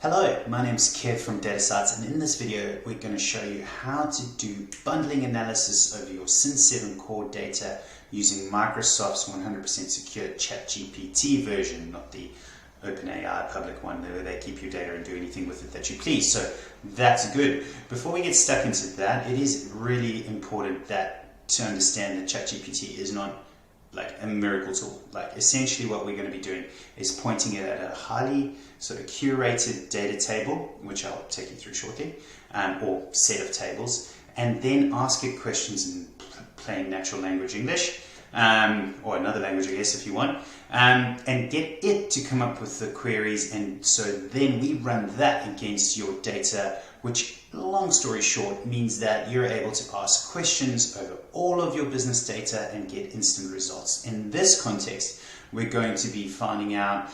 Hello, my name's Kev from dataSights, and in this video we're going to show you how to do bundling analysis of your Cin7 Core data using Microsoft's 100% secure Chat GPT version, not the OpenAI public one where they keep your data and do anything with it that you please. So that's good. Before we get stuck into that, it is really important to understand that Chat GPT is not like a miracle tool. Like essentially what we're going to be doing is pointing it at a highly sort of curated data table, which I'll take you through shortly, or set of tables, and then ask it questions in plain natural language English, or another language I guess if you want, and get it to come up with the queries, and so then we run that against your data, which, long story short, means that you're able to ask questions over all of your business data and get instant results. In this context, we're going to be finding out,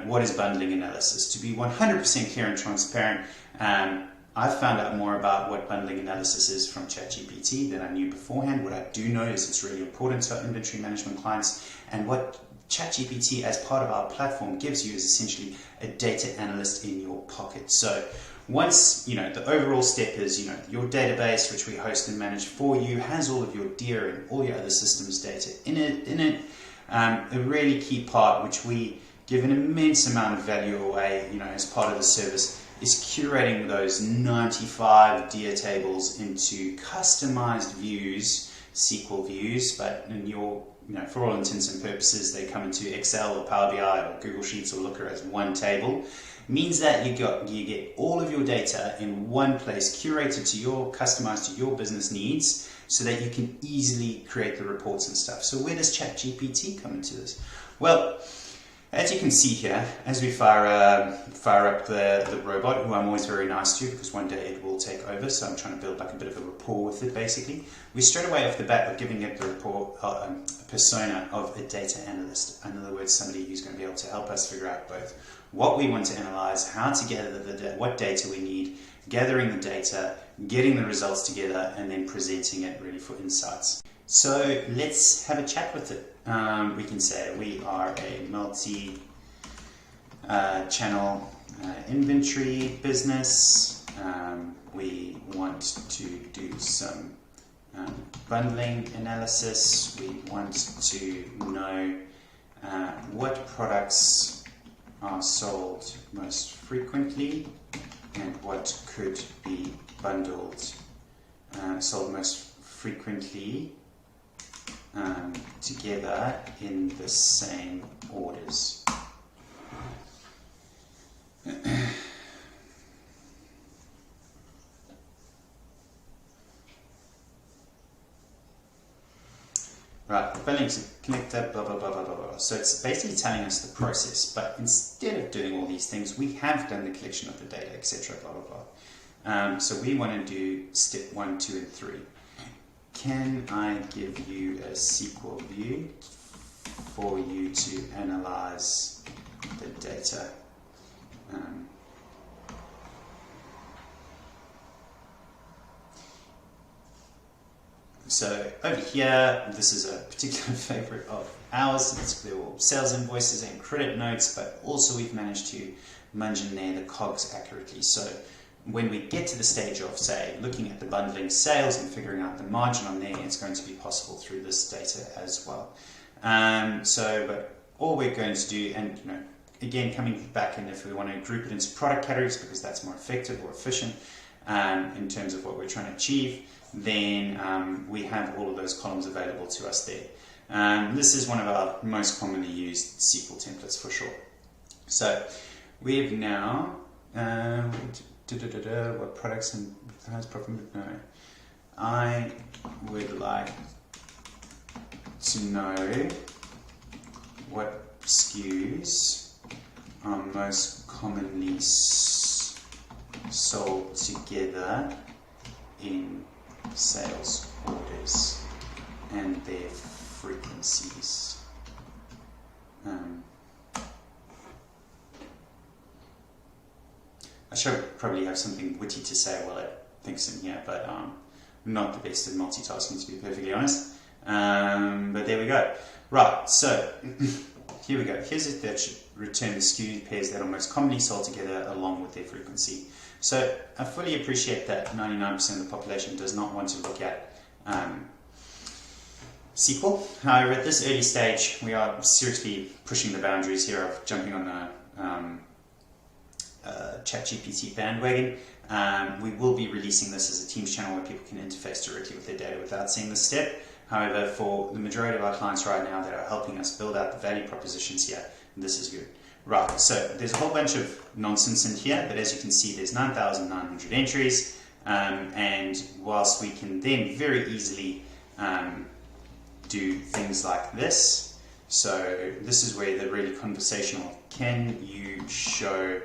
what is bundling analysis. To be 100% clear and transparent, I found out more about what bundling analysis is from ChatGPT than I knew beforehand. What I do know is it's really important to our inventory management clients, and what ChatGPT as part of our platform gives you is essentially a data analyst in your pocket. So once, the overall step is, your database, which we host and manage for you, has all of your DIA and all your other systems data in it. A really key part, which we give an immense amount of value away, as part of the service, is curating those 95 DIA tables into customized views, SQL views, but in your, for all intents and purposes, they come into Excel or Power BI or Google Sheets or Looker as one table. Means that you get all of your data in one place, curated to customized to your business needs, so that you can easily create the reports and stuff. So where does ChatGPT come into this? Well, as you can see here, as we fire up the robot, who I'm always very nice to because one day it will take over, so I'm trying to build like a bit of a rapport with it basically. We straight away off the bat are giving it the persona of a data analyst. In other words, somebody who's going to be able to help us figure out both what we want to analyze, how to gather what data we need, gathering the data, getting the results together, and then presenting it really for insights. So let's have a chat with it. We can say we are a multi-channel inventory business. We want to do some bundling analysis. We want to know what products are sold most frequently and what could be bundled, sold most frequently together in the same orders. Right, bundling connector, blah, blah, blah, blah, blah, blah. So it's basically telling us the process, but instead of doing all these things, we have done the collection of the data, etc., blah, blah, blah. So we want to do step 1, 2, and 3. Can I give you a SQL view for you to analyze the data? So over here, this is a particular favorite of ours. It's the sales invoices and credit notes, but also we've managed to munge in there the COGS accurately. So when we get to the stage of, say, looking at the bundling sales and figuring out the margin on there, it's going to be possible through this data as well. But all we're going to do, and again, coming back in, if we want to group it into product categories because that's more effective or efficient in terms of what we're trying to achieve, then we have all of those columns available to us there. This is one of our most commonly used SQL templates for sure. So we have now what products and highest profit? No. I would like to know what SKUs are most commonly sold together in sales orders and their frequencies. I should probably have something witty to say while it thinks in here, but I'm not the best at multitasking, to be perfectly honest. But there we go. Right, so here we go. Here's it that should return the SKU pairs that are most commonly sold together along with their frequency. So I fully appreciate that 99% of the population does not want to look at SQL. However, at this early stage, we are seriously pushing the boundaries here of jumping on the Chat GPT bandwagon. We will be releasing this as a Teams channel where people can interface directly with their data without seeing this step. However, for the majority of our clients right now that are helping us build out the value propositions here, this is good. Right, so there's a whole bunch of nonsense in here, but as you can see, there's 9,900 entries, and whilst we can then very easily do things like this, so this is where the really conversational, can you show,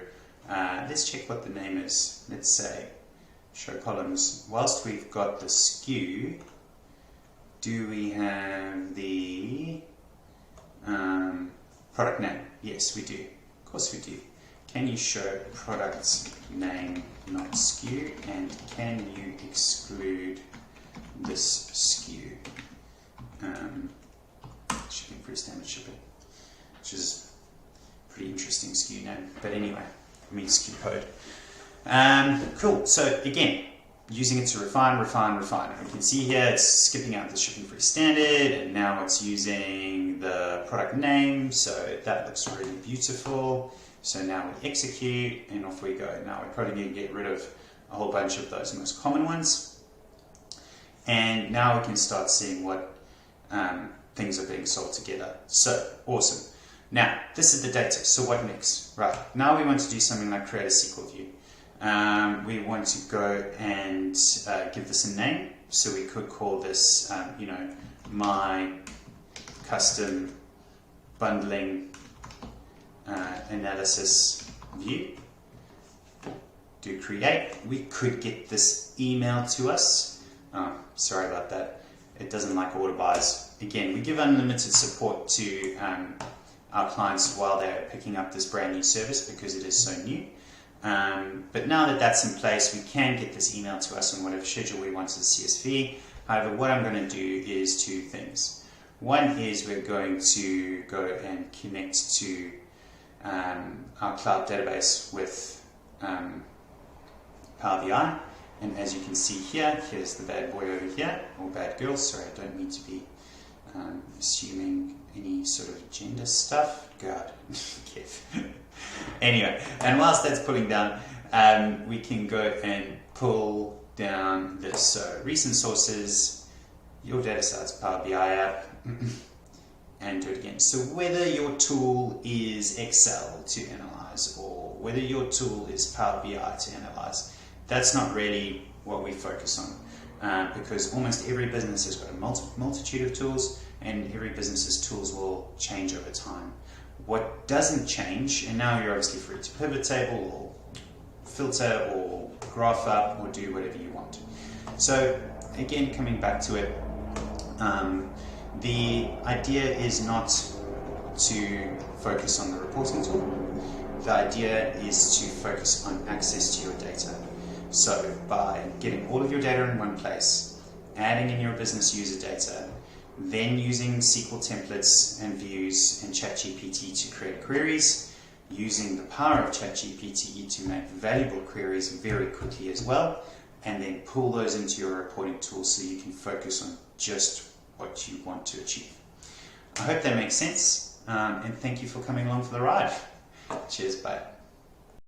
let's check what the name is, let's say, show columns, whilst we've got the SKU, do we have the product name? Yes, we do. Of course we do. Can you show product name, not SKU? And can you exclude this SKU? Shipping freestanding shipping, which is a pretty interesting SKU name. But anyway, I mean SKU code. Cool. So again, using it to refine. You can see here it's skipping out the shipping free standard, and now it's using the product name, so that looks really beautiful. So now we execute, and off we go. Now we're probably going to get rid of a whole bunch of those most common ones, and now we can start seeing what things are being sold together. So awesome. Now this is the data, so what next? Right, now we want to do something like create a SQL view. We want to go and give this a name, so we could call this, my custom bundling analysis view. Do create. We could get this email to us. Sorry about that. It doesn't like order buys. Again, we give unlimited support to our clients while they're picking up this brand new service because it is so new. But now that that's in place, we can get this email to us on whatever schedule we want to the CSV. However, what I'm going to do is two things. One is we're going to go and connect to our cloud database with Power BI. And as you can see here, here's the bad boy over here, or bad girl. Sorry, I don't mean to be assuming any sort of gender stuff. God, Kev. Anyway, and whilst that's pulling down, we can go and pull down this. So recent sources, your dataSights Power BI app, and do it again. So whether your tool is Excel to analyze or whether your tool is Power BI to analyze, that's not really what we focus on, because almost every business has got a multitude of tools, and every business's tools will change over time. What doesn't change, and now you're obviously free to pivot table or filter or graph up or do whatever you want. So again, coming back to it, the idea is not to focus on the reporting tool. The idea is to focus on access to your data. So by getting all of your data in one place, adding in your business user data, then using SQL templates and views and Chat GPT to create queries, using the power of Chat GPT to make valuable queries very quickly as well, and then pull those into your reporting tool so you can focus on just what you want to achieve. I hope that makes sense, and thank you for coming along for the ride. Cheers, bye.